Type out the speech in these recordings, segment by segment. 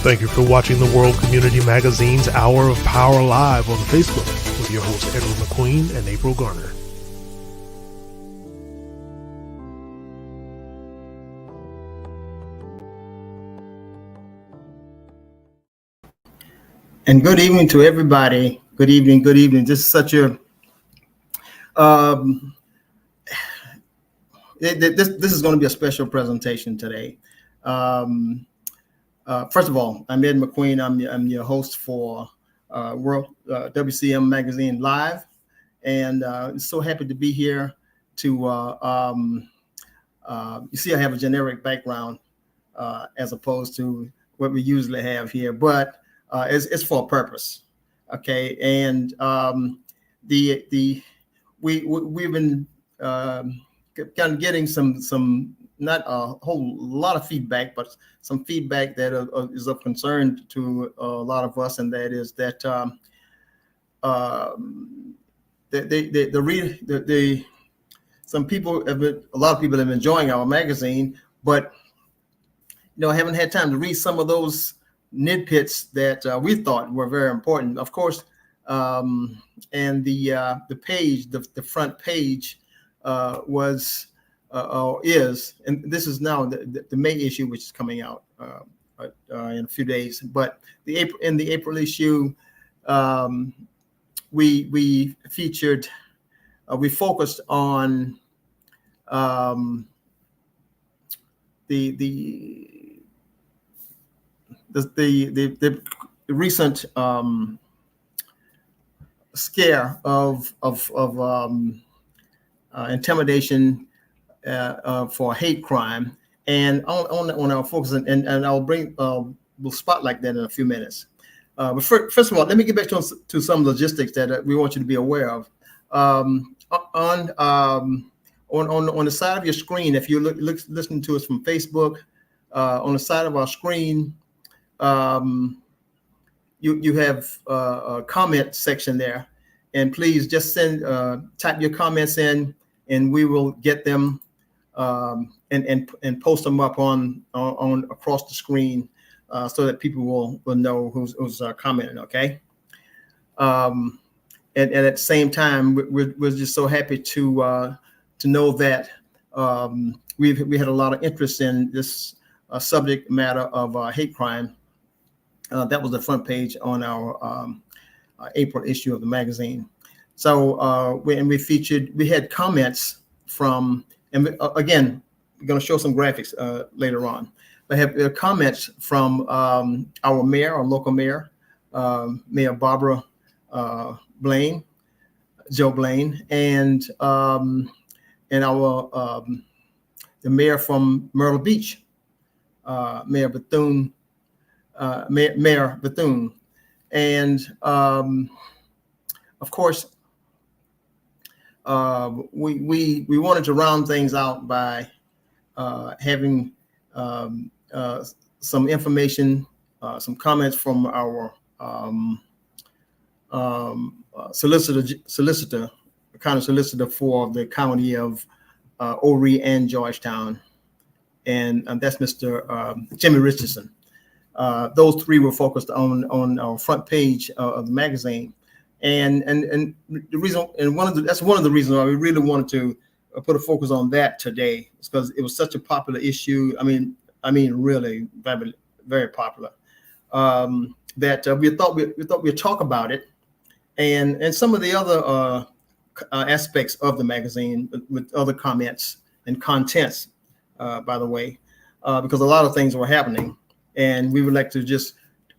Thank you for watching the World Community Magazine's Hour of Power Live on Facebook with your hosts Edward McQueen and April Garner. And good evening to everybody. Good evening. Good evening. This is such a this is going to be a special presentation today. First of all, I'm Ed McQueen. I'm your host for World WCM Magazine Live, and so happy to be here. You see, I have a generic background as opposed to what we usually have here, but it's for a purpose, okay? And we've been kind of getting some not a whole lot of feedback, but some feedback that is of concern to a lot of us, and that is that some people have been, a lot of people have been enjoying our magazine, but haven't had time to read some of those nitpicks that we thought were very important. Of course, and the page, the front page is, and this is now the May issue, which is coming out in a few days. But in the April issue, we featured, we focused on the recent scare of intimidation for hate crime, and on our focus, and I'll we'll spotlight that in a few minutes. But first of all, let me get back to some logistics that we want you to be aware of. On the side of your screen, if you're listening to us from Facebook, on the side of our screen, you have a comment section there, and please just type your comments in, and we will get them and post them up on across the screen so that people will know who's commenting. Okay. And at the same time, we're just so happy to know that we had a lot of interest in this subject matter of hate crime. That was the front page on our April issue of the magazine. So we had comments from, and again, we're going to show some graphics later on. But have comments from our mayor, our local mayor, Mayor Barbara Blaine, Joe Blaine, and our the mayor from Myrtle Beach, Mayor Bethune. Mayor Bethune, and of course, we wanted to round things out by having some information, some comments from our solicitor, county solicitor for the county of Horry and Georgetown, and that's Mr. Jimmy Richardson. Those three were focused on our front page of the magazine, and the reason, and that's one of the reasons why we really wanted to put a focus on that today, is because it was such a popular issue. I mean, really very, very popular. That we thought we'd talk about it, and some of the other aspects of the magazine with other comments and contents, by the way, because a lot of things were happening. And we would like to just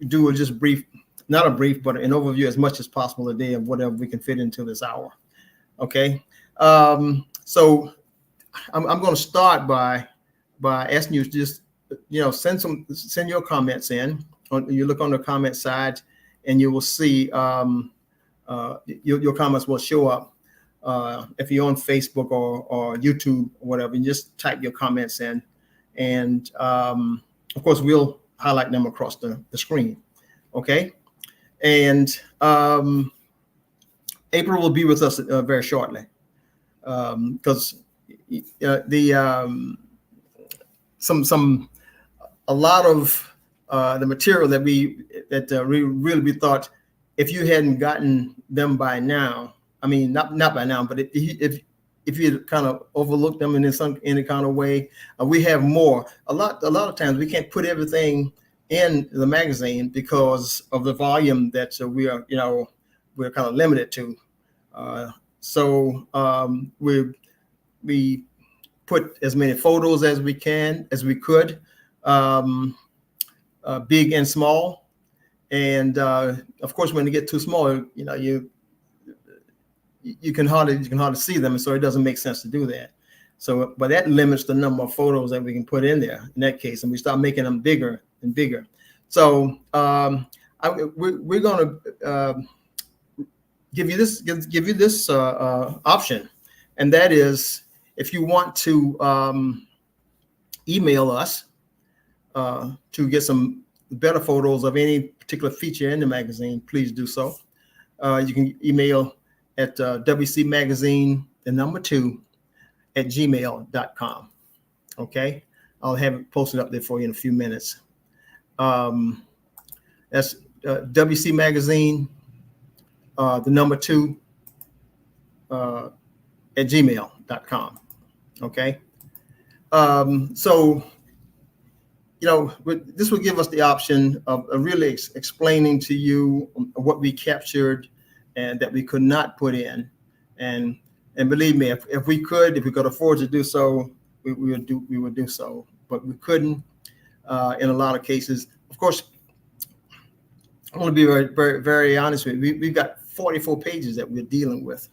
do brief, not a brief, but an overview as much as possible today of whatever we can fit into this hour. Okay. So I'm going to start by asking you to just, send your comments in. You look on the comment side, and you will see your comments will show up. If you're on Facebook or YouTube or whatever, you just type your comments in, and of course we'll highlight them across the screen. Okay. And April will be with us very shortly, because a lot of the material that we really thought, if you hadn't gotten them by now, I mean, not by now, but if you kind of overlooked them in any kind of way, we have more. A lot of times we can't put everything in the magazine because of the volume that we're kind of limited to. So we put as many photos as we could, big and small. And of course, when you get too small, you can hardly see them, and so it doesn't make sense to do that. So, but that limits the number of photos that we can put in there in that case, and we start making them bigger and bigger. So we're going to give you this option, and that is, if you want to email us to get some better photos of any particular feature in the magazine, please do so. You can email at WCMagazine, 2 at gmail.com. Okay, I'll have it posted up there for you in a few minutes. That's WCMagazine, 2 at gmail.com. Okay, so this will give us the option of really explaining to you what we captured and that we could not put in, and believe me, if we could afford to do so, we would do so, but we couldn't in a lot of cases. Of course, I want to be very, very, very honest with you. We've got 44 pages that we're dealing with,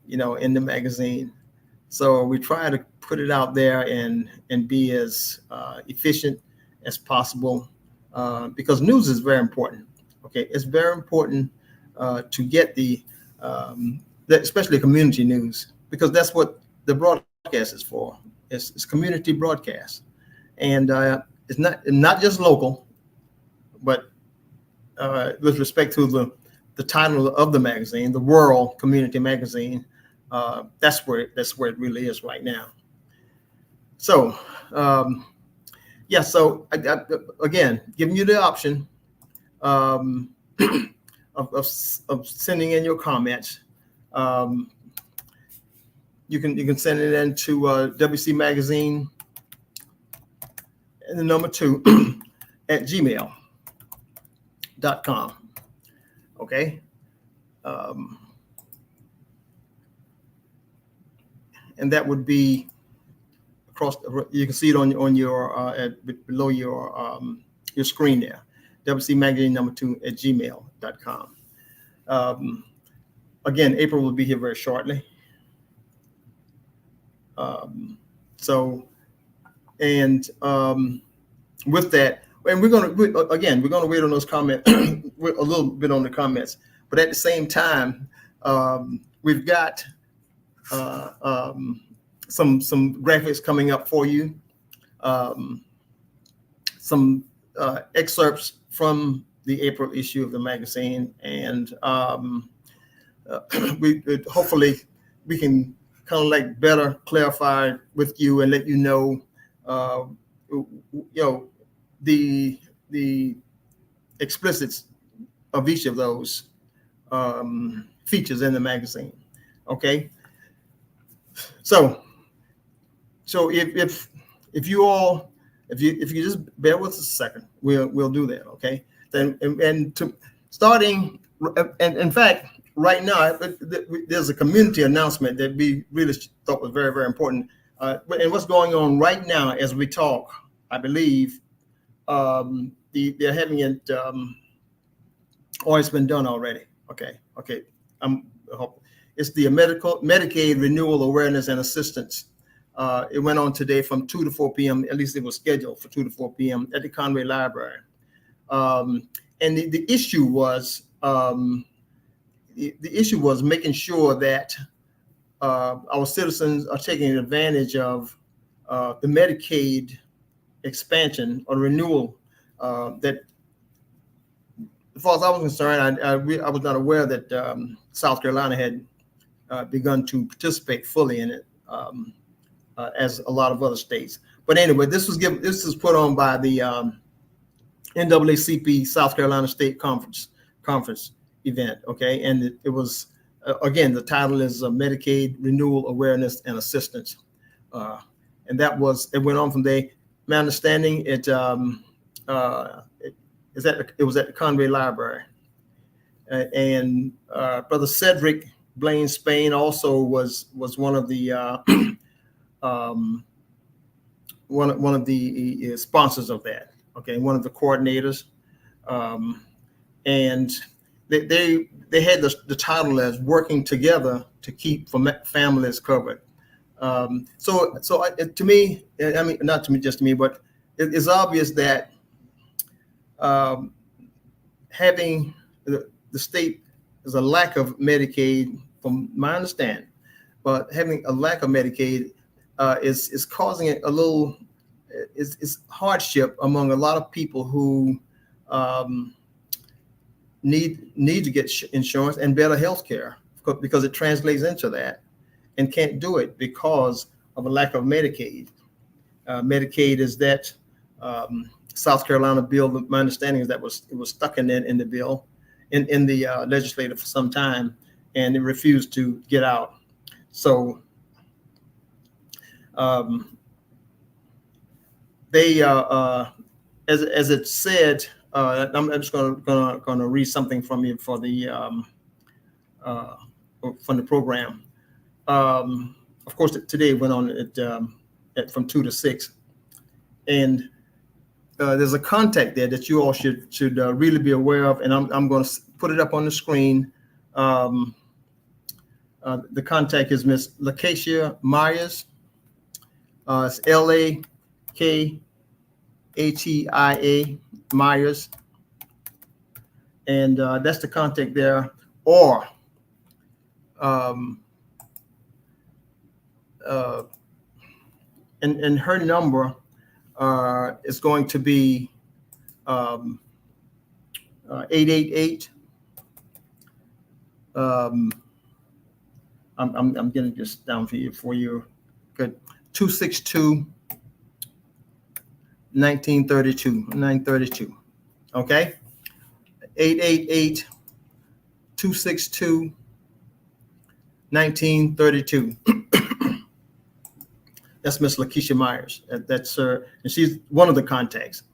in the magazine. So we try to put it out there and be as efficient as possible, because news is very important. Okay, it's very important to get especially community news, because that's what the broadcast is for. It's community broadcast, and it's not just local, but with respect to the title of the magazine, the World Community Magazine, that's where it really is right now. So so again, giving you the option of sending in your comments. You can send it in to WC Magazine and 2 at gmail.com. Okay. And that would be across. You can see it on your below your screen there. WC Magazine 2 at gmail.com. Again, April will be here very shortly. With that, and we're going to wait on those comments, a little bit on the comments, but at the same time, we've got some graphics coming up for you, some excerpts from the April issue of the magazine, and hopefully we can kind of like better clarify with you and let you know, the explicits of each of those features in the magazine. Okay. So if you just bear with us a second, we'll do that. Okay. Then and to starting, and in fact, right now there's a community announcement that we really thought was very, very important. And what's going on right now as we talk, I believe they're having it, or it's been done already. Okay. It's the Medicaid Renewal Awareness and Assistance. It went on today from 2 to 4 p.m. At least it was scheduled for 2 to 4 p.m. at the Conway Library. And the issue was making sure that our citizens are taking advantage of the Medicaid expansion or renewal. That, as far as I was concerned, I was not aware that South Carolina had begun to participate fully in it, as a lot of other states. But anyway, this was put on by the NAACP South Carolina State Conference event. Okay, and it was again, the title is Medicaid Renewal Awareness and Assistance, and that was, it went on from there. My understanding, it was at the Conway Library, and Brother Cedric Blaine Spain also was one of the one of the sponsors of that. Okay, one of the coordinators, and they had the title as Working Together to Keep Families Covered. So to me, I mean, not to me, just to me, but it's obvious that having the state, there's a lack of Medicaid, from my understanding, but having a lack of Medicaid is causing a little is hardship among a lot of people who need to get insurance and better health care, because it translates into that, and can't do it because of a lack of Medicaid. Medicaid is that South Carolina bill. My understanding is that it was stuck in the bill, in the legislature for some time, and it refused to get out. So they, as it said, I'm just gonna read something from you for the from the program. Of course, today went on at from 2 to 6, and there's a contact there that you all should really be aware of, and I'm going to put it up on the screen. The contact is Miss Lakeisha Myers. It's LAKATIA Myers, and that's the contact there. Or and her number is going to be 888. I'm getting this down for you. Good. 262-1932. Okay. 888-262-1932. That's Miss Lakeisha Myers. That's her, and she's one of the contacts.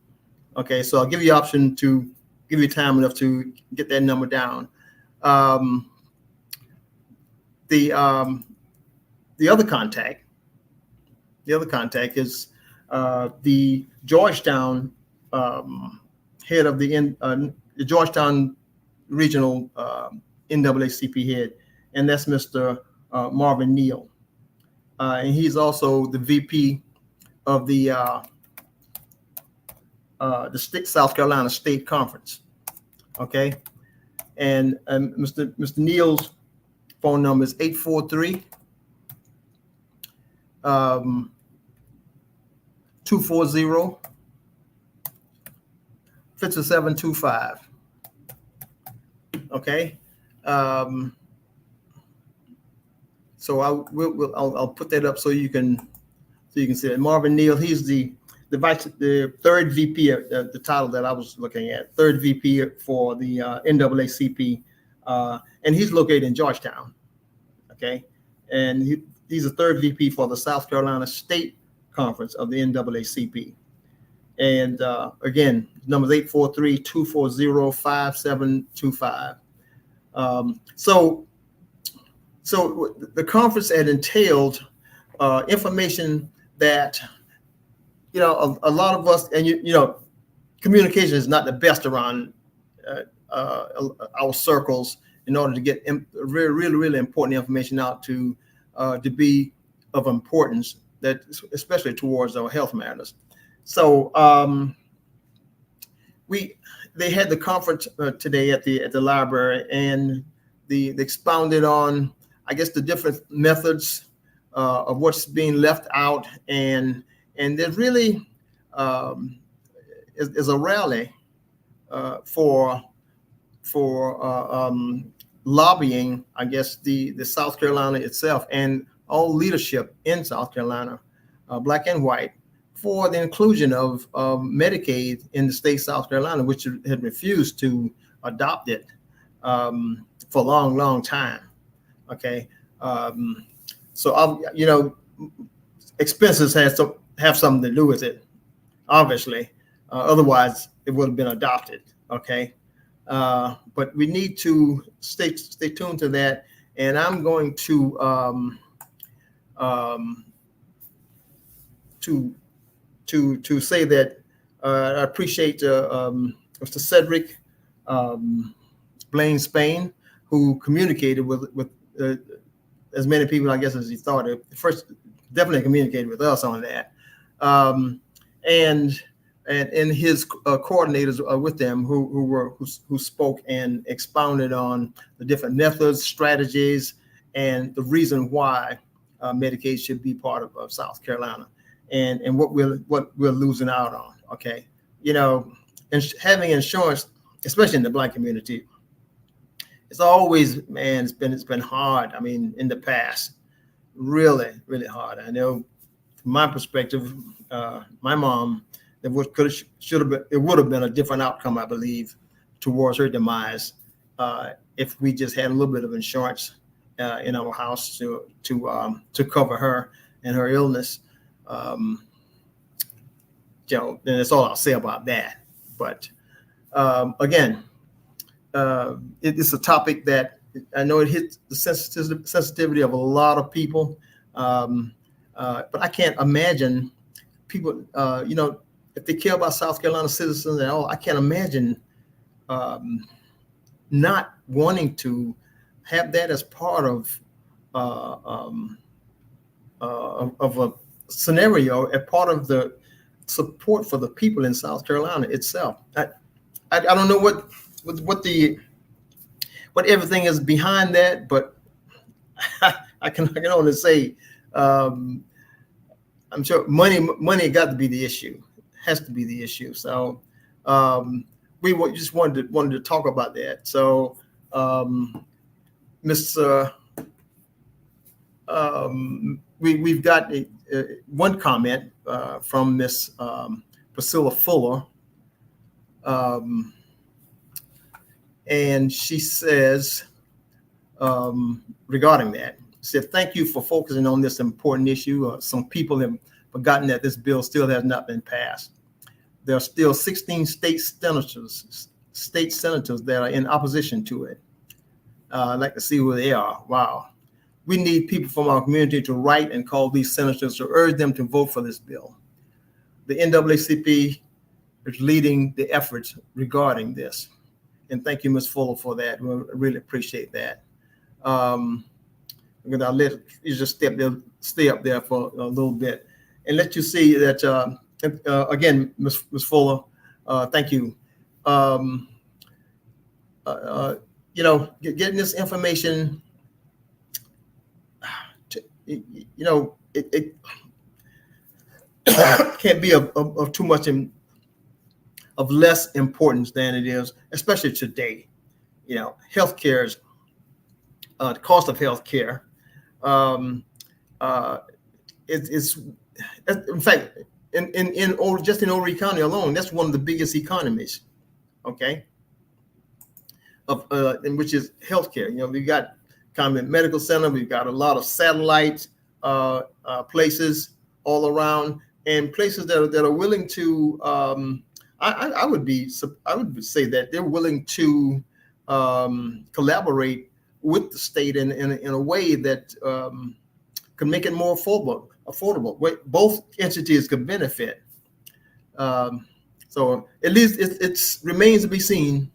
Okay, so I'll give you the option to give you time enough to get that number down. The other contact is the Georgetown head of the Georgetown regional NAACP head, and that's Mr. Marvin Neal. And he's also the VP of the South Carolina State Conference. Okay, and Mr. Neal's phone number is 843 240 5725. Okay. So I'll put that up so you can see it. Marvin Neal, he's the third VP, the title that I was looking at, third VP for the NAACP, and he's located in Georgetown. Okay, and he's a third VP for the South Carolina State Conference of the NAACP. And again, number is 843-240-5725. So the conference had entailed information that, a lot of us, and communication is not the best around our circles in order to get really important information out to be of importance, that especially towards our health matters. So they had the conference today at the library, and they expounded on, I guess, the different methods of what's being left out, and there really is a rally for lobbying, I guess, the South Carolina itself and all leadership in South Carolina, black and white, for the inclusion of Medicaid in the state of South Carolina, which had refused to adopt it for a long, long time. Okay, so expenses have something to do with it, obviously. Otherwise, it would have been adopted. Okay, but we need to stay tuned to that. And I'm going to say that I appreciate Mr. Cedric Blaine Spain, who communicated with as many people, I guess, as he thought. First, definitely communicated with us on that, and his coordinators with them who spoke and expounded on the different methods, strategies, and the reason why Medicaid should be part of South Carolina, and what we're losing out on. Okay, and having insurance, especially in the Black community, it's always, man, it's been hard. I mean, in the past, really, really hard. I know, from my perspective, my mom, it would have been a different outcome, I believe, towards her demise if we just had a little bit of insurance in our house to cover her and her illness. And that's all I'll say about that. But again, it's a topic that I know it hits the sensitivity of a lot of people, but I can't imagine people, if they care about South Carolina citizens at all, I can't imagine not wanting to have that as part of a scenario, a part of the support for the people in South Carolina itself. I don't know what everything is behind that, but I can only say I'm sure money got to be the issue. Has to be the issue. So we just wanted to talk about that. So we've got one comment from Miss Priscilla Fuller, and she says regarding that, she said, "Thank you for focusing on this important issue. Some people have forgotten that this bill still has not been passed. There are still 16 state senators that are in opposition to it. I'd like to see who they are. Wow. We need people from our community to write and call these senators to urge them to vote for this bill. The NAACP is leading the efforts regarding this." And thank you, Ms. Fuller, for that. We really appreciate that. I'll let you just stay up there for a little bit and let you see that, again, Ms. Fuller, thank you. Getting this information, it can't be of too much of less importance than it is, especially today. Healthcare is the cost of healthcare. It's in fact just in Horry County alone, that's one of the biggest economies. Okay, in which is healthcare. We've got Convent Medical Center. We've got a lot of satellite places all around, and places that are willing to. I would say that they're willing to collaborate with the state in a way that can make it more affordable. Both entities could benefit. So at least it remains to be seen,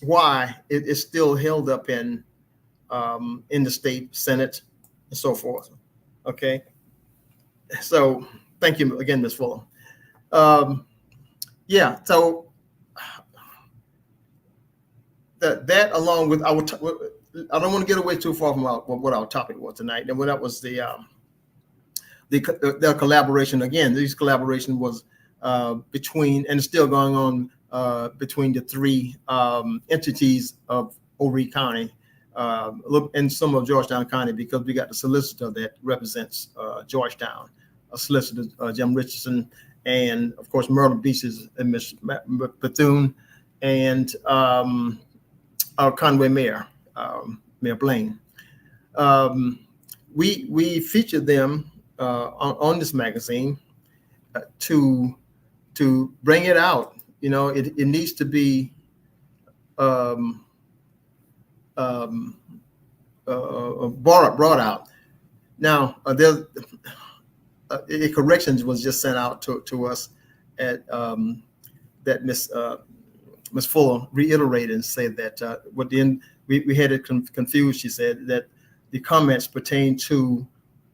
why it is still held up in the state Senate and so forth. Okay. So thank you again, Ms. Fuller. Yeah. So that along with our, I don't want to get away too far from what our topic was tonight. And that was the collaboration. Again, this collaboration was between, and it's still going on between the three entities of Horry County, in some of Georgetown County, because we got the solicitor that represents Georgetown, Solicitor Jim Richardson, and of course Myrtle Beach is Ms. Bethune, and our Conway Mayor, Mayor Blaine. We featured them on this magazine to bring it out. You know, it needs to be brought out. Now, a correction was just sent out to us at that Miss Fuller reiterated and said that we had it confused. She said that the comments pertain to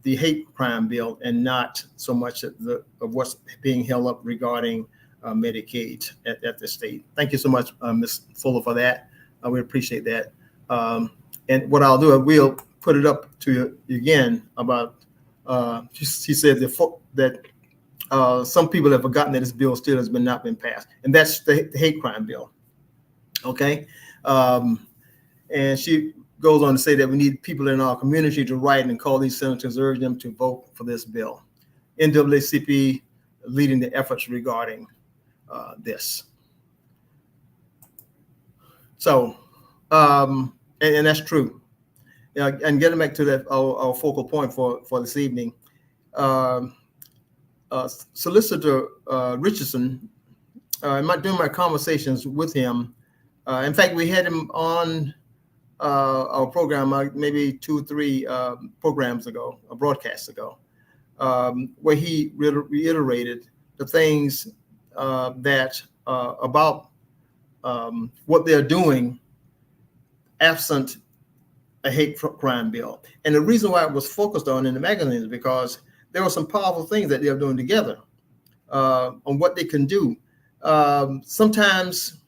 the hate crime bill and not so much of what's being held up regarding Medicaid at the state. Thank you so much, Ms. Fuller, for that. We appreciate that. And what I'll do, we'll put it up to you again about, she said that some people have forgotten that this bill still has not been passed, and that's the hate crime bill. Okay. And she goes on to say that we need people in our community to write and call these senators, urge them to vote for this bill. NAACP leading the efforts regarding this. So, and that's true. And getting back to that, our focal point for this evening, Solicitor Richardson, during my conversations with him, in fact, we had him on our program maybe 2 or 3 programs ago, broadcasts ago, where he reiterated the things that about what they're doing absent a hate crime bill. And the reason why it was focused on in the magazine is because there were some powerful things that they're doing together on what they can do. Sometimes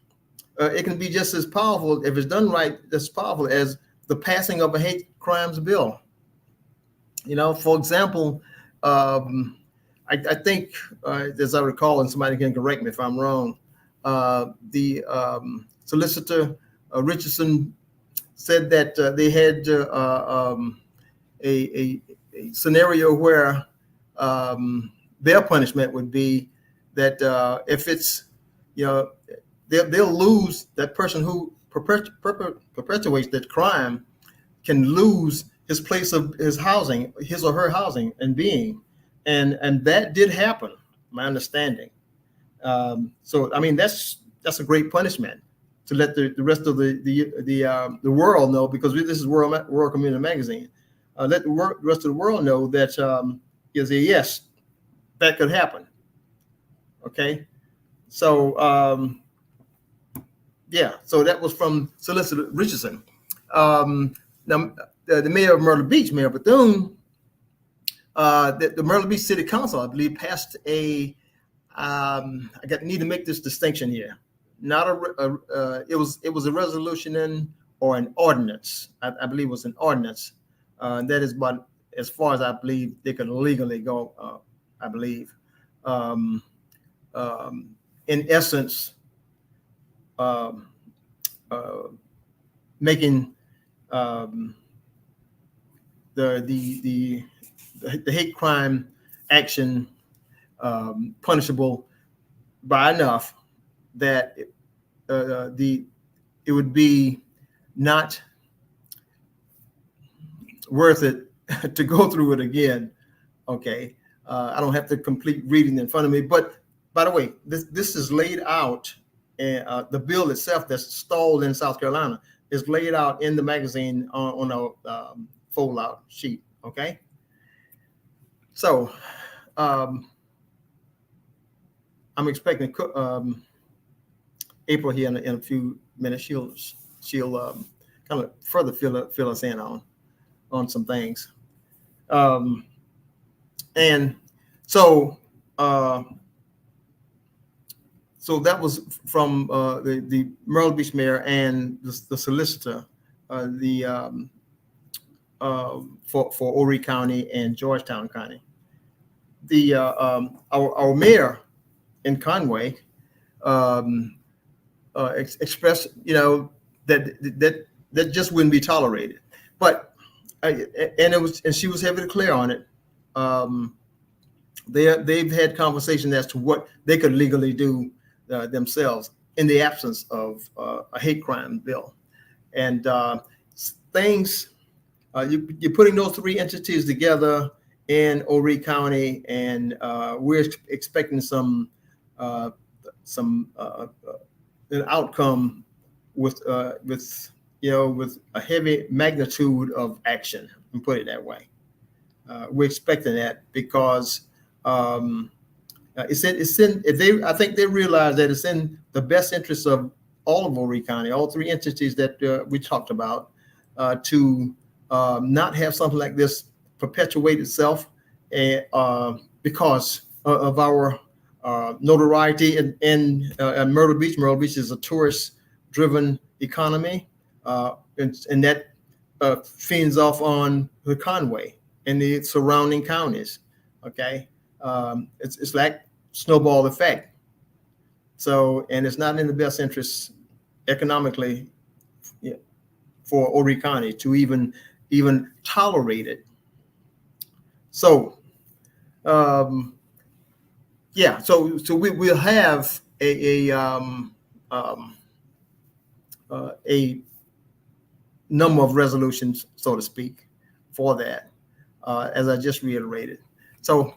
it can be just as powerful, if it's done right, as powerful as the passing of a hate crimes bill. You know, for example, I think, as I recall, and somebody can correct me if I'm wrong, the Solicitor Richardson said that they had a scenario where their punishment would be that if it's, you know, they'll lose, that person who perpetuates that crime can lose his place of his housing, his or her housing and being. And that did happen, my understanding. So, I mean, that's a great punishment to let the rest of the world know, because this is World Community Magazine. Let the rest of the world know that yes, that could happen. Okay, so yeah, so that was from Solicitor Richardson. Now, the mayor of Myrtle Beach, Mayor Bethune, the Myrtle Beach City Council, I believe, passed need to make this distinction here. Not it was a resolution or an ordinance. I believe it was an ordinance. That is about as far as I believe they could legally go. I believe, in essence, making the hate crime action punishable by enough that it would be not worth it to go through it again. Okay, I don't have the complete reading in front of me, but by the way, this is laid out, and the bill itself that's stalled in South Carolina is laid out in the magazine on a fold-out sheet. Okay, so I'm expecting April here in a few minutes. She'll kind of further fill us in on some things. And so so that was from the Myrtle Beach mayor and the solicitor, for Horry County and Georgetown County. The our mayor in Conway expressed, that that just wouldn't be tolerated. But and she was heavily clear on it. They've had conversations as to what they could legally do themselves in the absence of a hate crime bill, and things. You're putting those three entities together in Horry County, and we're expecting some an outcome with a heavy magnitude of action. And put it that way. We're expecting that because I think they realize that it's in the best interest of all of Horry County, all three entities that we talked about, to not have something like this perpetuate itself, because of our notoriety in Myrtle Beach. Myrtle Beach is a tourist-driven economy, and that feeds off on the Conway and the surrounding counties. Okay, it's like snowball effect. So, and it's not in the best interest economically for Horry County to even tolerate it. So, so we'll have a number of resolutions, so to speak, for that, as I just reiterated. So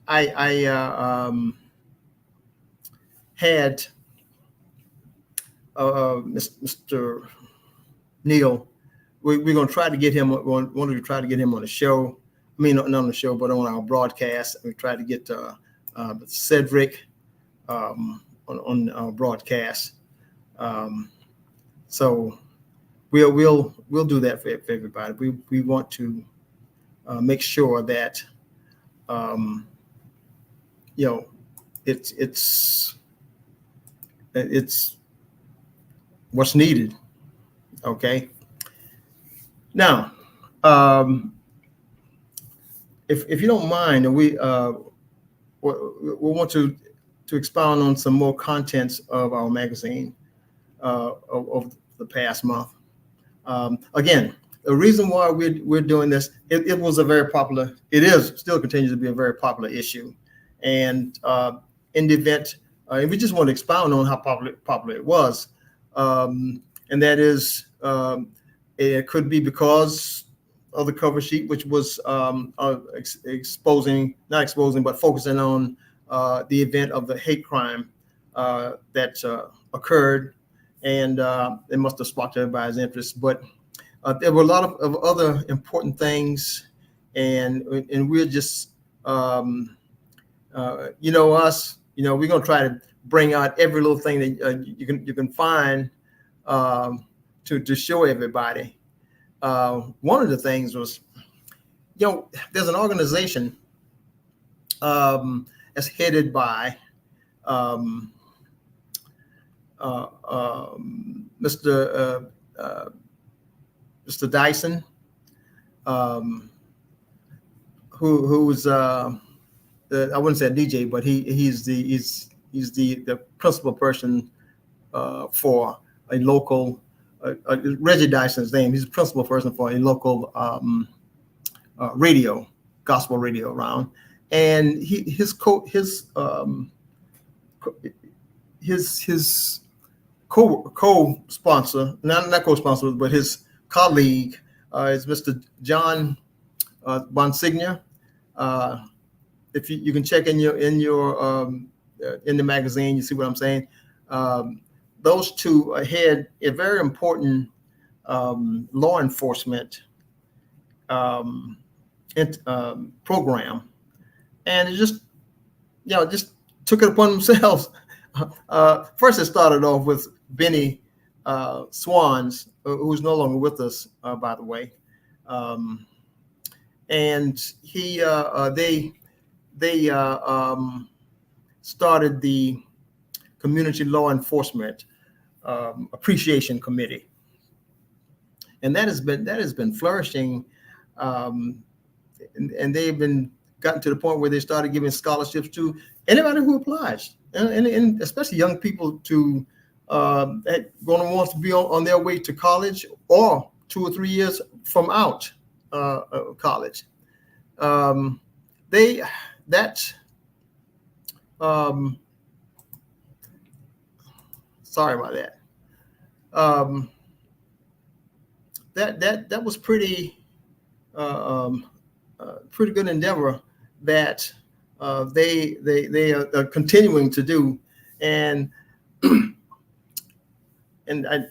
I had Mr. Neal. We're going to try to get him. Wanted to try to get him on the show. I mean, not on the show, but on our broadcast. We tried to get Cedric on our broadcast. So we'll do that for everybody. We want to make sure that it's what's needed. Okay. Now, if you don't mind, we want to expound on some more contents of our magazine of the past month. Again, the reason why we're doing this, it was a very popular. It still continues to be a very popular issue, and in the event, and we just want to expound on how popular it was, and that is. It could be because of the cover sheet, which was not exposing, but focusing on the event of the hate crime that occurred, and it must have sparked everybody's interest. But there were a lot of other important things, and we're just, us, we're gonna try to bring out every little thing that you can find. To show everybody. One of the things was, there's an organization that's headed by Mr. Dyson, who's I wouldn't say a DJ, but he's the principal person for a local. Reggie Dyson's name. He's the principal person for a local radio, gospel radio around, and his co-sponsor, not co-sponsor, but his colleague is Mr. John Bonsigna. If you can check in the magazine, you see what I'm saying. Those two had a very important law enforcement program, and it just took it upon themselves. First, it started off with Benny Swans, who's no longer with us, by the way, and they started the Community Law Enforcement Appreciation Committee, and that has been flourishing, and they've gotten to the point where they started giving scholarships to anybody who applies. and especially young people to that going to want to be on their way to college or 2 or 3 years from out college. They that sorry about that. That was pretty pretty good endeavor that they are continuing to do, and and I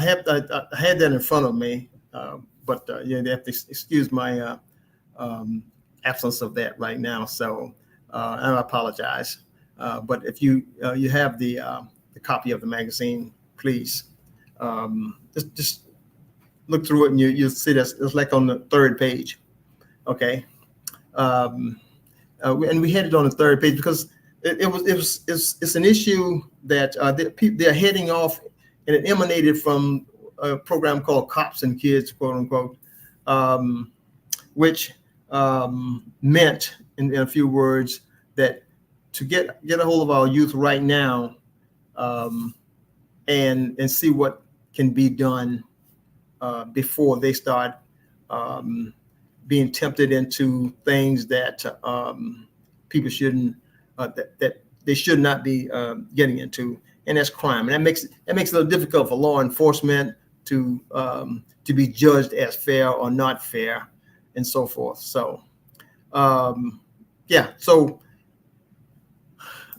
had that in front of me, but yeah, they have to excuse my absence of that right now. So and I apologize. But if you have the copy of the magazine, please just look through it, and you'll see that it's like on the third page. Okay. And we had it on the third page because it's an issue that they're heading off, and it emanated from a program called Cops and Kids, quote unquote, which meant, in a few words, that to get a hold of our youth right now, and see what can be done before they start being tempted into things that people shouldn't, that they should not be getting into, and that's crime. And that makes it a little difficult for law enforcement to be judged as fair or not fair, and so forth. So, yeah. So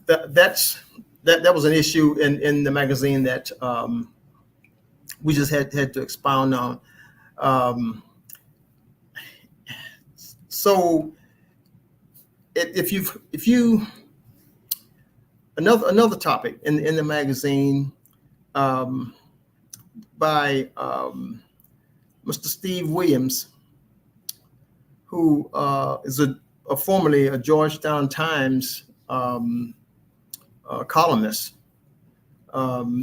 that was an issue in the magazine that we just had to expound on. So if you another topic in the magazine by Mr. Steve Williams, who is formerly a Georgetown Times columnist.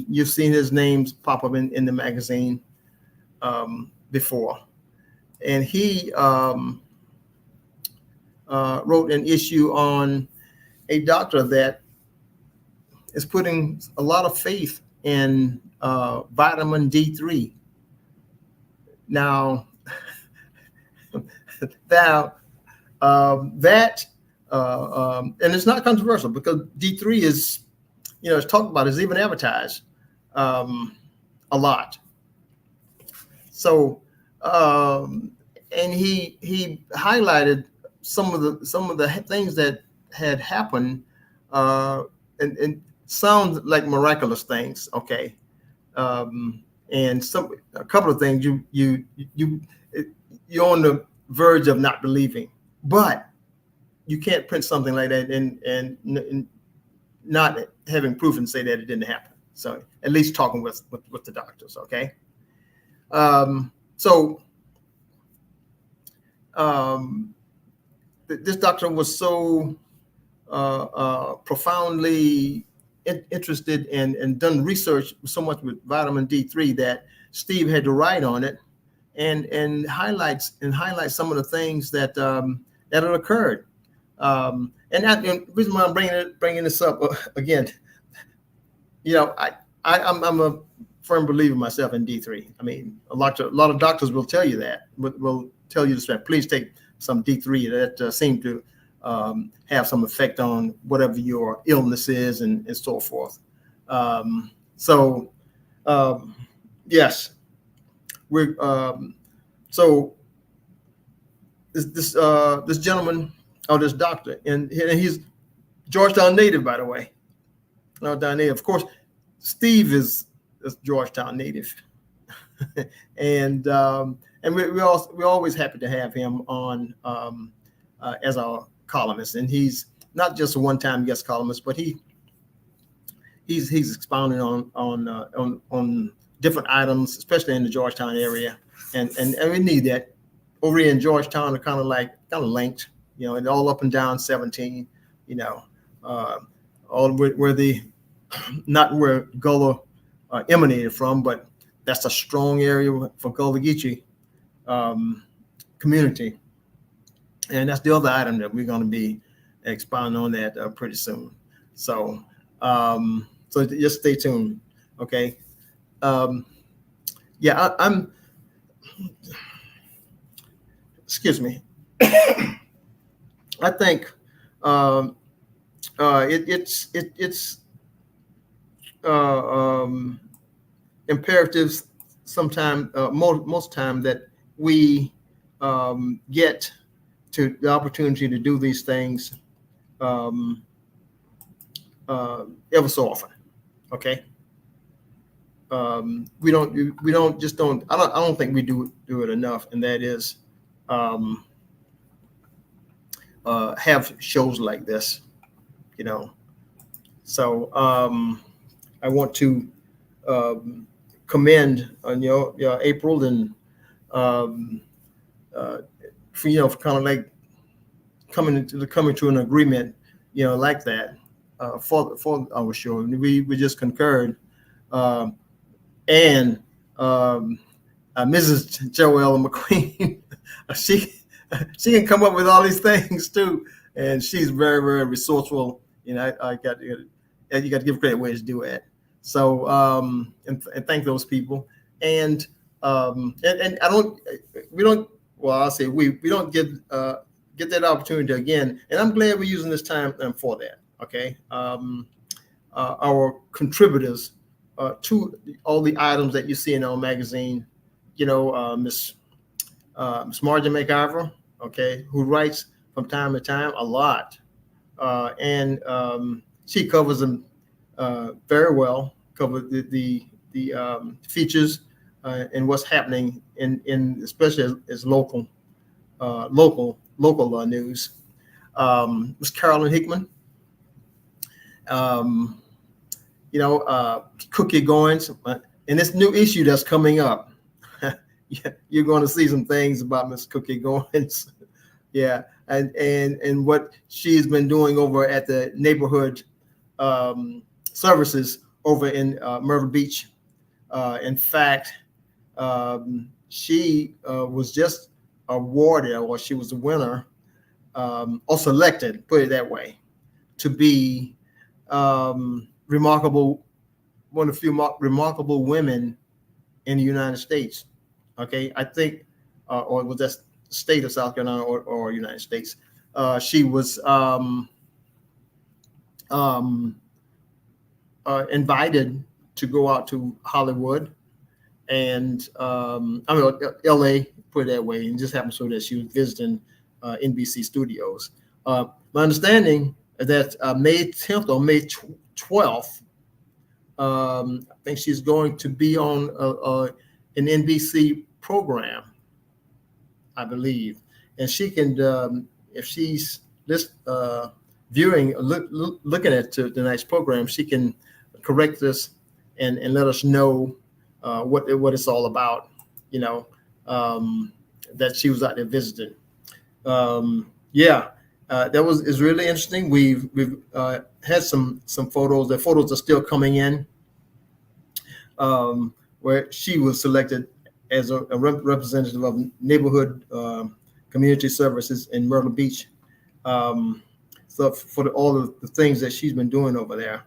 You've seen his names pop up in the magazine before, and he wrote an issue on a doctor that is putting a lot of faith in vitamin D3. Now, and it's not controversial because D3 is, it's talked about, is even advertised a lot. So, and he highlighted some of the things that had happened, and sound like miraculous things. Okay, and a couple of things you're on the verge of not believing, but you can't print something like that and not having proof and say that it didn't happen. So at least talking with the doctors. Okay. This doctor was so profoundly interested and done research so much with vitamin D3 that Steve had to write on it and highlight some of the things that had occurred. And the reason why I'm bringing this up again, I'm a firm believer myself in D3. I mean, a lot of doctors will tell you that, will tell you to please take some D3 that seem to have some effect on whatever your illness is and so forth. Yes, we're so this gentleman, or this doctor, and he's Georgetown native, by the way. Georgetown native. Of course, Steve is Georgetown native, and we're always happy to have him on as our columnist. And he's not just a one-time guest columnist, but he's expounding on different items, especially in the Georgetown area, and we need that. Over here in Georgetown are kind of linked, and all up and down 17, all where not where Gullah emanated from, but that's a strong area for Gullah Geechee community. And that's the other item that we're going to be expounding on that pretty soon. So so just stay tuned. Okay. Yeah, I'm. Excuse me. I think it's imperative sometime most time that we get to the opportunity to do these things um, ever so often. Okay. We don't just don't. I don't think we do it enough, and that is have shows like this. You know. So I want to commend on your April and for for kind of like coming to an agreement, like that for our show. We just concurred, and Mrs. Joelle McQueen, she can come up with all these things too, and she's very, very resourceful. I got you got to give credit where it's due at. So and thank those people, and I don't we don't well I'll say we don't get that opportunity again, and I'm glad we're using this time for that. Okay, our contributors to all the items that you see in our magazine, Miss Margie McIver, okay, who writes from time to time a lot, and she covers them very well. Cover the features and what's happening in especially as local news. Ms. Carolyn Hickman, Cookie Goins, and this new issue that's coming up. You're going to see some things about Miss Cookie Goins. Yeah, and what she's been doing over at the neighborhood services over in Myrtle Beach. In fact, she was just awarded, or she was the winner, or selected, put it that way, to be remarkable, one of the few remarkable women in the United States. Okay, I think, or was that state of South Carolina or United States? She was invited to go out to Hollywood and LA, put it that way, and just happened so that she was visiting NBC studios. My understanding is that May 10th or May 12th, I think she's going to be on an NBC program, I believe, and she can, if she's viewing, looking at tonight's program, she can correct us and let us know what it's all about. That she was out there visiting. That is really interesting. We've had some photos. The photos are still coming in, where she was selected as a representative of neighborhood community services in Myrtle Beach. So for all of the things that she's been doing over there,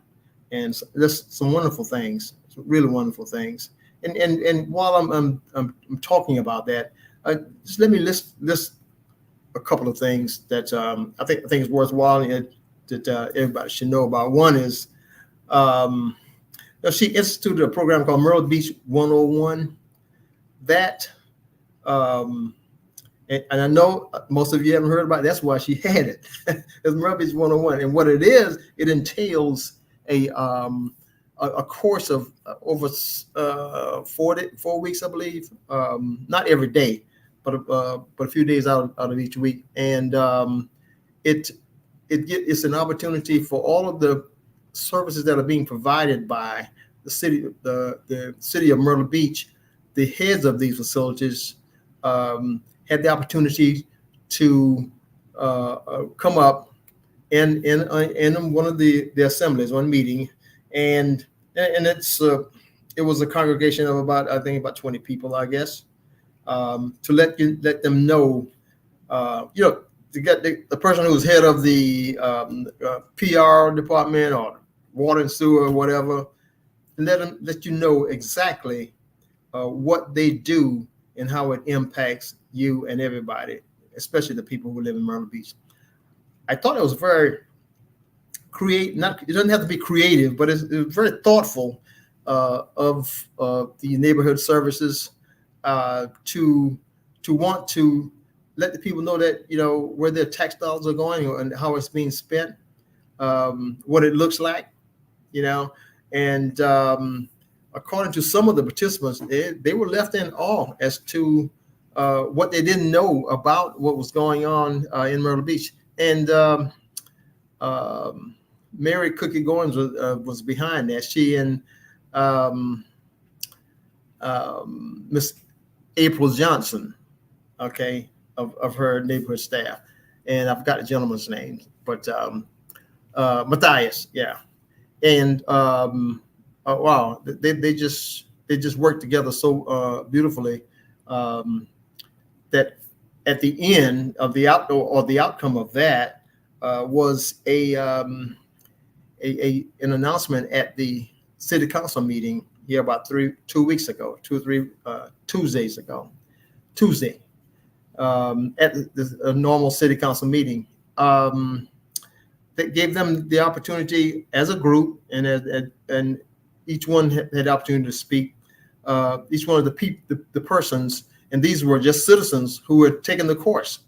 and so there's some wonderful things, some really wonderful things. And while I'm talking about that, just let me list a couple of things that I think is worthwhile that everybody should know about. One is she instituted a program called Myrtle Beach 101. That and I know most of you haven't heard about it. That's why she had it. It's Myrtle Beach 101, and what it is, it entails a course of over 4 weeks, I believe. Not every day, but a few days out of each week, and it's an opportunity for all of the services that are being provided by the city, the city of Myrtle Beach. The heads of these facilities had the opportunity to come up in one of the assemblies, one meeting, and it was a congregation of about 20 people, I guess, to let them know, to get the person who's head of the PR department or water and sewer or whatever, and let you know exactly what they do and how it impacts you and everybody, especially the people who live in Myrtle Beach. I thought it was very it doesn't have to be creative, but it's very thoughtful of the neighborhood services to want to let the people know that, where their tax dollars are going and how it's being spent, what it looks like, and according to some of the participants, they were left in awe as to what they didn't know about what was going on in Myrtle Beach. And Mary Cookie Goins was behind that. She and Miss April Johnson, okay, of her neighborhood staff, and I forgot the gentleman's name, but Matthias, yeah, and wow, they just worked together so beautifully that at the end of the outcome of that was an announcement at the city council meeting here about 2 weeks ago, 2 or 3 Tuesdays ago, at a normal city council meeting. That gave them the opportunity as a group, and each one had the opportunity to speak. Each one of the persons, and these were just citizens who had taken the course.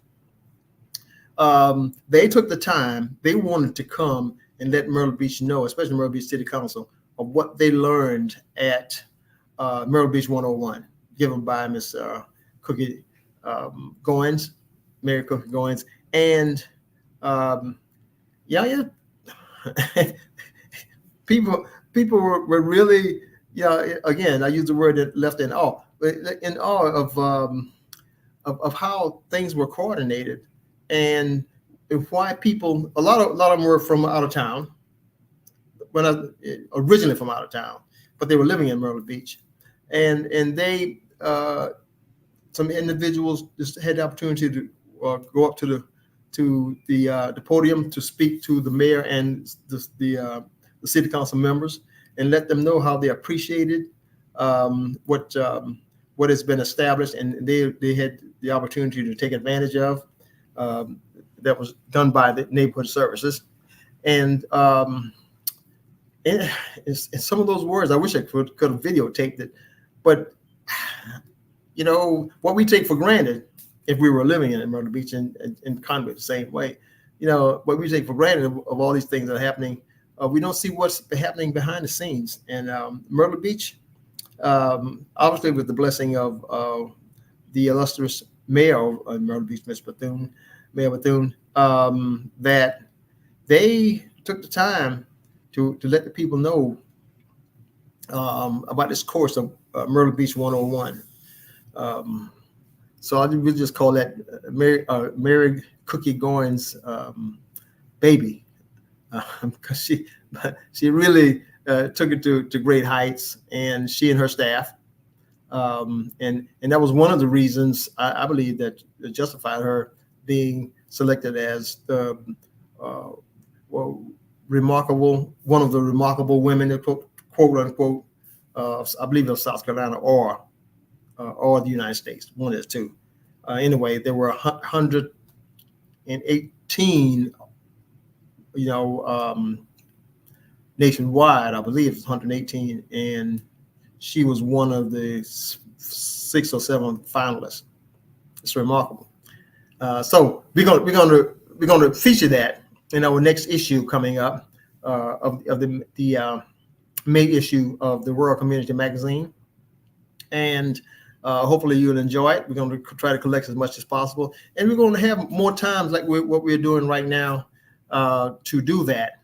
They took the time. They wanted to come and let Myrtle Beach know, especially Myrtle Beach City Council, of what they learned at Myrtle Beach 101, given by Miss Cookie Goins, Mary Cookie Goins, and people were really, again, I use the word that left in awe of how things were coordinated, and why people, a lot of them were from out of town, originally from out of town, but they were living in Myrtle Beach, and they some individuals just had the opportunity to go up to the podium to speak to the mayor and the city council members and let them know how they appreciated what has been established, and they had the opportunity to take advantage of that was done by the neighborhood services. And some of those words, I wish I could have videotaped it, but what we take for granted, if we were living in Myrtle Beach and Conway the same way, what we take for granted of all these things that are happening, we don't see what's happening behind the scenes. And Myrtle Beach, obviously with the blessing of the illustrious mayor of Myrtle Beach, Mayor Bethune, that they took the time to let the people know about this course of Myrtle Beach 101. So we'll just call that Mary Cookie Goins' baby, because she really took it to great heights, and she and her staff, and that was one of the reasons I believe that justified her being selected as the one of the remarkable women, quote unquote, I believe of South Carolina or the United States, one of the two. Anyway, there were 118, nationwide. I believe it's 118, and she was one of the 6 or 7 finalists. It's remarkable. So we're going to feature that in our next issue coming up of the May issue of the Rural Community Magazine, and hopefully you'll enjoy it. We're going to try to collect as much as possible, and we're going to have more times like what we're doing right now to do that,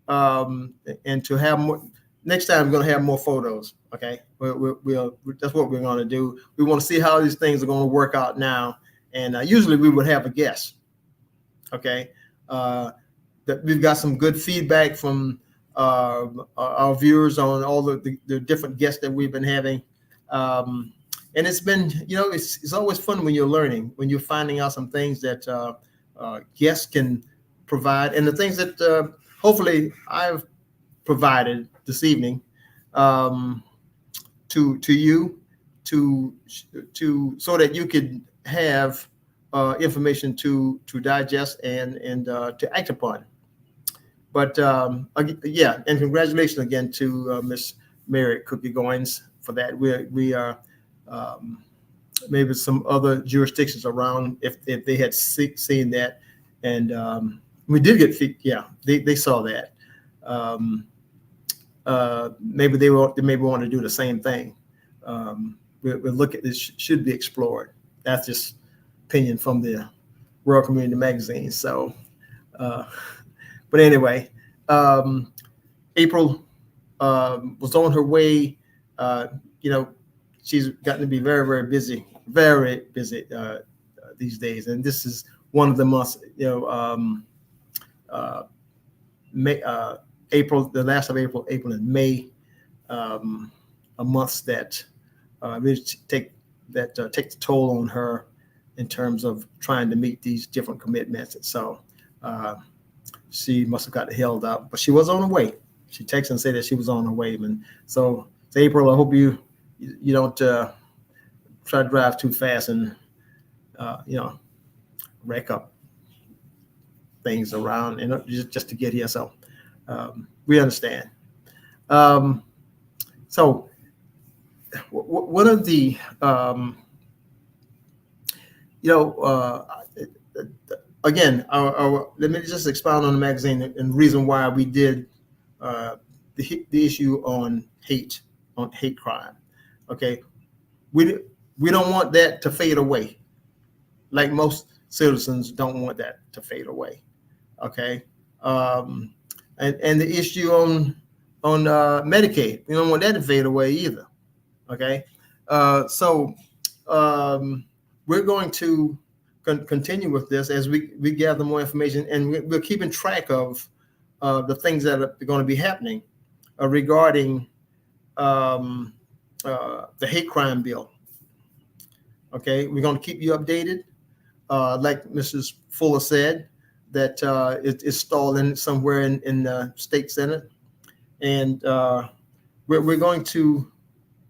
and to have more. Next time we're going to have more photos. Okay, that's what we're going to do. We want to see how these things are going to work out now, and usually we would have a guest. Okay, that we've got some good feedback from our viewers on all the different guests that we've been having. And it's been, it's always fun when you're learning, when you're finding out some things that guests can provide, and the things that hopefully I've provided this evening to you to so that you could have information to digest and to act upon. But yeah, and congratulations again to Miss Mary Cookie Goins for that. We are maybe some other jurisdictions around if they had seen that, and we did get they saw that. Maybe they want to do the same thing. We'll look at this, should be explored. That's just opinion from the Rural Community Magazine. So, but anyway, April was on her way. She's gotten to be very, very busy these days, and this is one of the months. April, the last of April and May, are months that really take the toll on her in terms of trying to meet these different commitments. And so she must have got held up, but she was on her way. She texted and said that she was on her way. And so April, I hope you don't try to drive too fast and wreck up things around and just to get here. So we understand. So one of the again, let me just expound on the magazine and the reason why we did the issue on hate crime. Okay, we don't want that to fade away, like most citizens don't want that to fade away. Okay, and the issue on Medicaid, we don't want that to fade away either. Okay, so we're going to continue with this as we gather more information, and we're keeping track of the things that are going to be happening regarding the hate crime bill. Okay, we're going to keep you updated. Like Mrs. Fuller said, that it's stalling somewhere in the state senate, and we're going to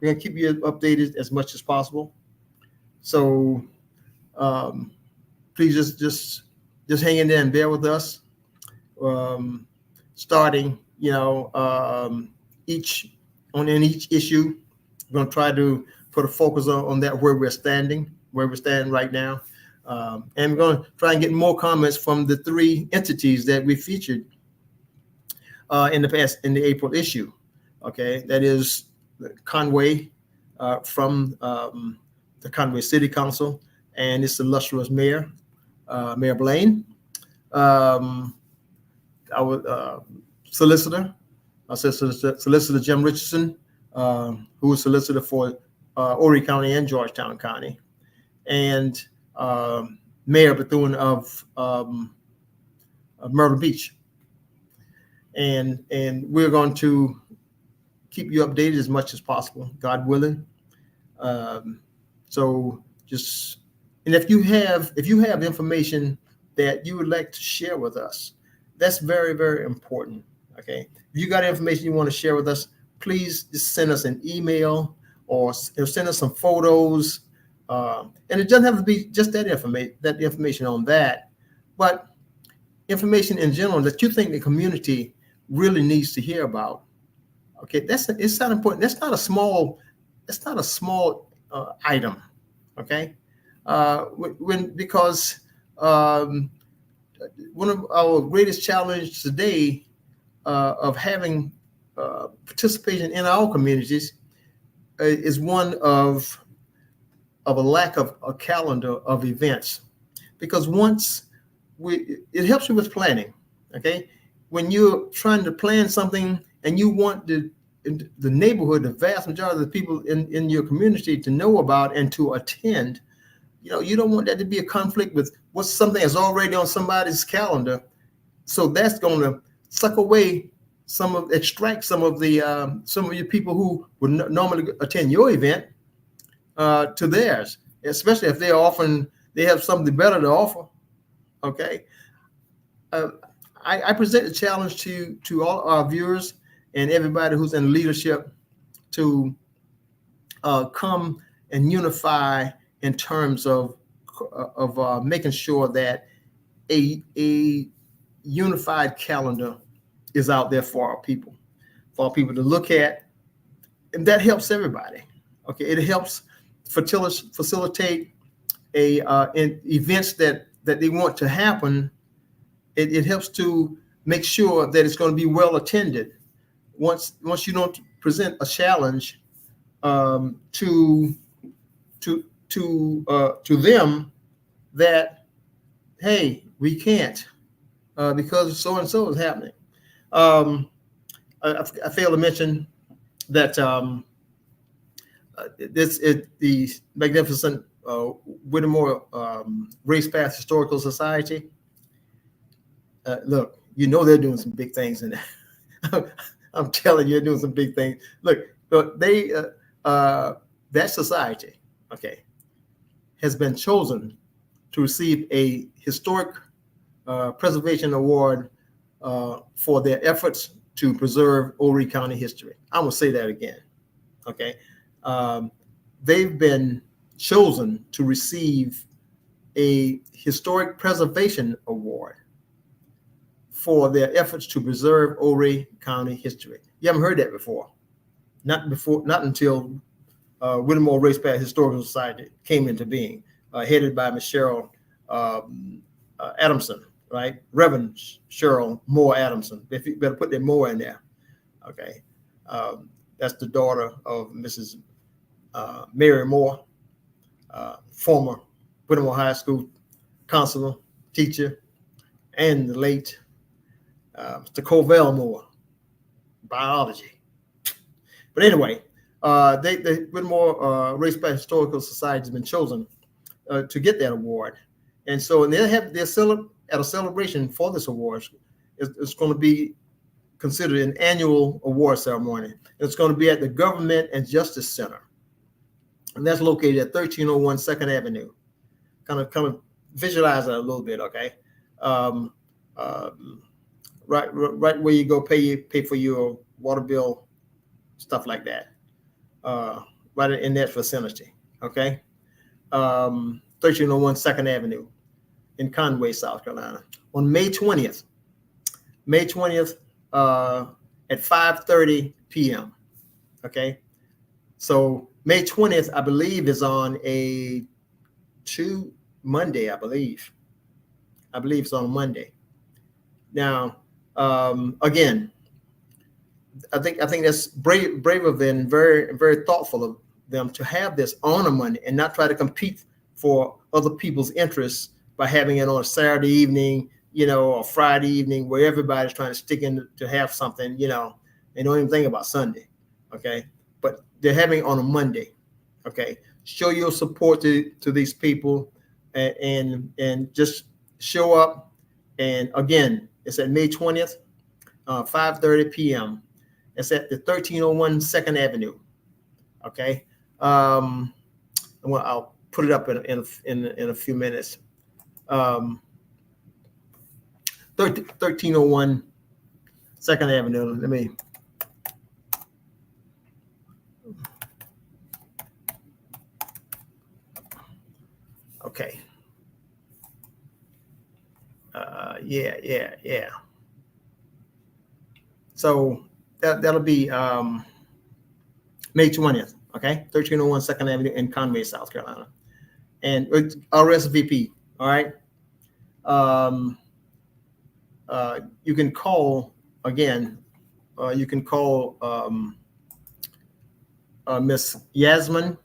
keep you updated as much as possible. So please just hang in there and bear with us. Starting, each issue, we're going to try to put a focus on that, where we're standing right now. And we're going to try and get more comments from the three entities that we featured in the April issue. Okay, that is Conway from the Conway City Council and its illustrious mayor, Mayor Blaine, our solicitor Jim Richardson, who is solicitor for Horry County and Georgetown County, and Mayor Bethune of Myrtle Beach. And we're going to keep you updated as much as possible, God willing. So just, and if you have information that you would like to share with us, that's very, very important. Okay, if you got information you want to share with us, please just send us an email or send us some photos. And it doesn't have to be just that information on that, but information in general that you think the community really needs to hear about. Okay, it's not important. That's not a small item. Okay, because one of our greatest challenges today of having participation in our communities is one of a lack of a calendar of events, because it helps you with planning. Okay, when you're trying to plan something and you want the neighborhood, the vast majority of the people in your community to know about and to attend, you don't want that to be a conflict with what's something that's already on somebody's calendar. So that's going to suck away extract some of your people who would normally attend your event to theirs, especially if they have something better to offer. Okay. I present the challenge to all our viewers and everybody who's in leadership to come and unify in terms of making sure that a unified calendar is out there for our people to look at, and that helps everybody. Okay, it helps facilitate in events that they want to happen. It helps to make sure that it's going to be well attended. Once you don't present a challenge to them that, hey, we can't because so and so is happening. I failed to mention that the magnificent Whittemore Race Path Historical Society. Look, you know they're doing some big things in there. I'm telling you, they're doing some big things. Look, they that society, okay, has been chosen to receive a historic preservation award for their efforts to preserve Horry County history. I'm gonna say that again, okay? They've been chosen to receive a historic preservation award for their efforts to preserve Horry County history. You haven't heard that before. Not until Whittemore Race Path Historical Society came into being, headed by Ms. Cheryl Adamson, right? Reverend Cheryl Moore Adamson. If you better put that Moore in there, okay? That's the daughter of Mrs. Mary Moore, former Whittemore High School counselor, teacher, and the late Mr. Covell Moore, biology. But anyway, the Whittemore Race Path Historical Society has been chosen to get that award, and so they have at a celebration for this award. It's going to be considered an annual award ceremony. It's going to be at the Government and Justice Center, and that's located at 1301 Second Avenue. Kind of visualize that a little bit, okay? Right where you go pay for your water bill, stuff like that. Right in that vicinity, okay? 1301 Second Avenue in Conway, South Carolina, on May 20th. May 20th at 5:30 p.m. Okay, so May 20th, I believe, is on a Monday. I believe it's on Monday. Now, again, I think that's brave of them, very, very thoughtful of them to have this on a Monday and not try to compete for other people's interests by having it on a Saturday evening, or Friday evening, where everybody's trying to stick in to have something, they don't even think about Sunday, okay? But they're having it on a Monday, okay? Show your support to these people and just show up. And again, it's at May 20th, 5:30 p.m. It's at the 1301 Second Avenue, okay? I'll put it up in a few minutes. 1301 Second Avenue. Let me. Okay. Yeah. So that'll be May 20th. Okay, 1301 Second Avenue in Conway, South Carolina, and RSVP. All right. You can call again. You can call Miss Yasmin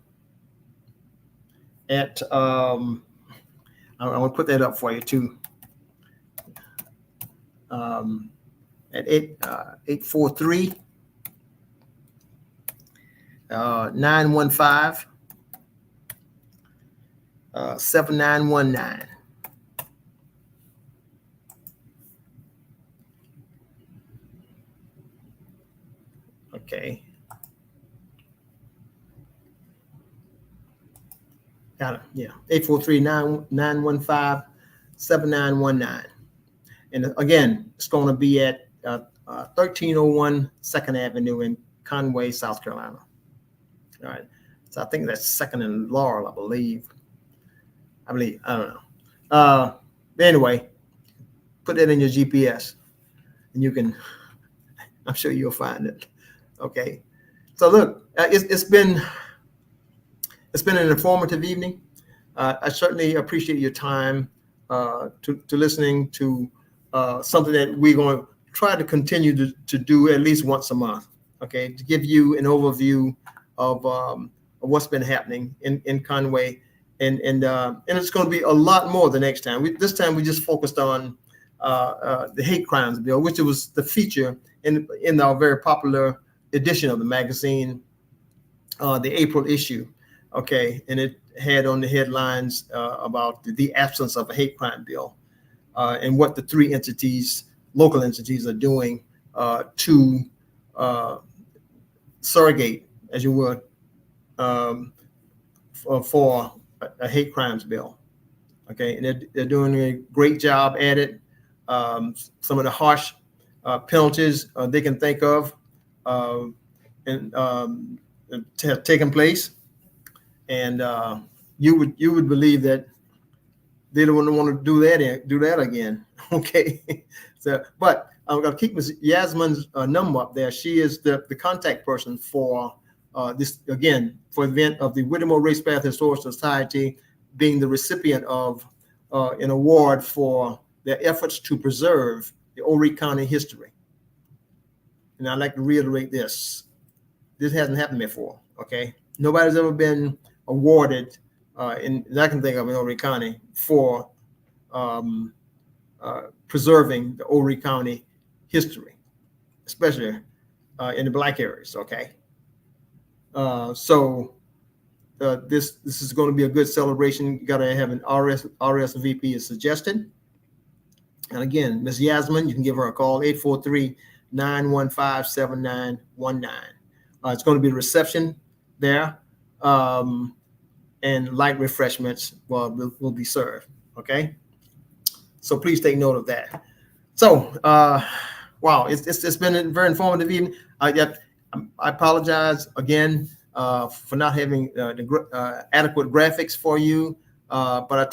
at. I'm gonna put that up for you too. At 843 915 7919. Okay. Got it. Yeah. 843-915 7919. And again, it's going to be at 1301 2nd Avenue in Conway, South Carolina. All right. So I think that's 2nd and Laurel, I believe. I don't know. Anyway, put that in your GPS and you can, I'm sure you'll find it. Okay. So look, it's been an informative evening. I certainly appreciate your time to listening to something that we're going to try to continue to do at least once a month. Okay, to give you an overview of what's been happening in Conway, and it's going to be a lot more the next time. This time we just focused on the hate crimes bill, which was the feature in our very popular edition of the magazine, the April issue. Okay, and it had on the headlines about the absence of a hate crime bill and what the three local entities are doing to surrogate, as you would, for a hate crimes bill. Okay, and they're doing a great job at it. Some of the harsh penalties they can think of and have taken place, and you would believe that they don't want to do that again. Okay, so but I'm going to keep Ms. Yasmin's number up there. She is the contact person for this, again, for the event of the Whittemore Race Path Historical Society being the recipient of an award for their efforts to preserve the Horry County history. And I'd like to reiterate this. This hasn't happened before, okay? Nobody's ever been awarded, that I can think of in Horry County, for preserving the Horry County history, especially in the Black areas, okay? So this is going to be a good celebration. You got to have an RSVP as suggested. And again, Ms. Yasmin, you can give her a call, 843-915-7919. It's going to be a reception there, and light refreshments will be served, okay? So please take note of that. So, wow, it's been a very informative evening. I apologize again for not having adequate graphics for you, but I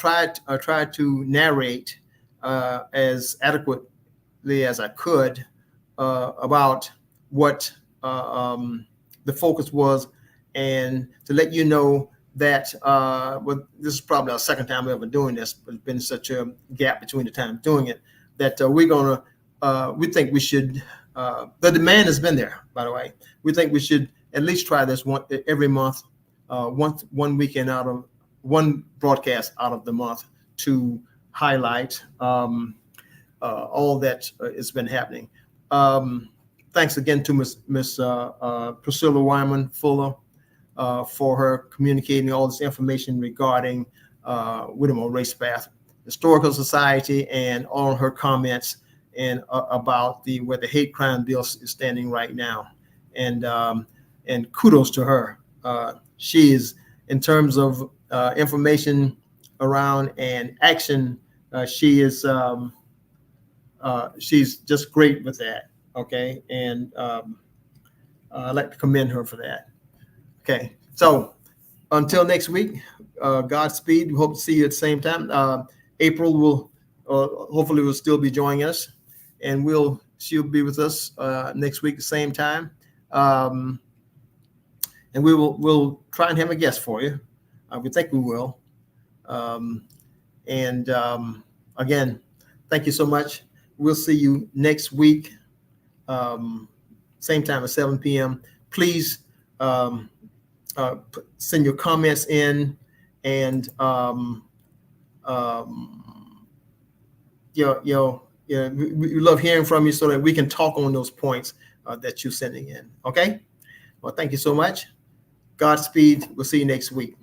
tried to narrate as adequately as I could about what the focus was, and to let you know that well, this is probably our second time ever doing this, but it's been such a gap between the time doing it that we think we should. The demand has been there, by the way. We think we should at least try this every month, one weekend one broadcast out of the month to highlight all that has been happening. Thanks again to Miss Priscilla Wyman Fuller for her communicating all this information regarding Whittemore Race Path Historical Society, and all her comments and about where the hate crime bill is standing right now. And kudos to her. She is, in terms of information around and action, she's just great with that. Okay, and I'd like to commend her for that. Okay, so until next week, Godspeed. We hope to see you at the same time. April will hopefully still be joining us, and she'll be with us next week at the same time. And we'll try and have a guest for you. We think we will. Again, thank you so much. We'll see you next week, same time at 7 p.m. Please send your comments in, and we love hearing from you so that we can talk on those points that you're sending in. Okay. Well, thank you so much. Godspeed. We'll see you next week.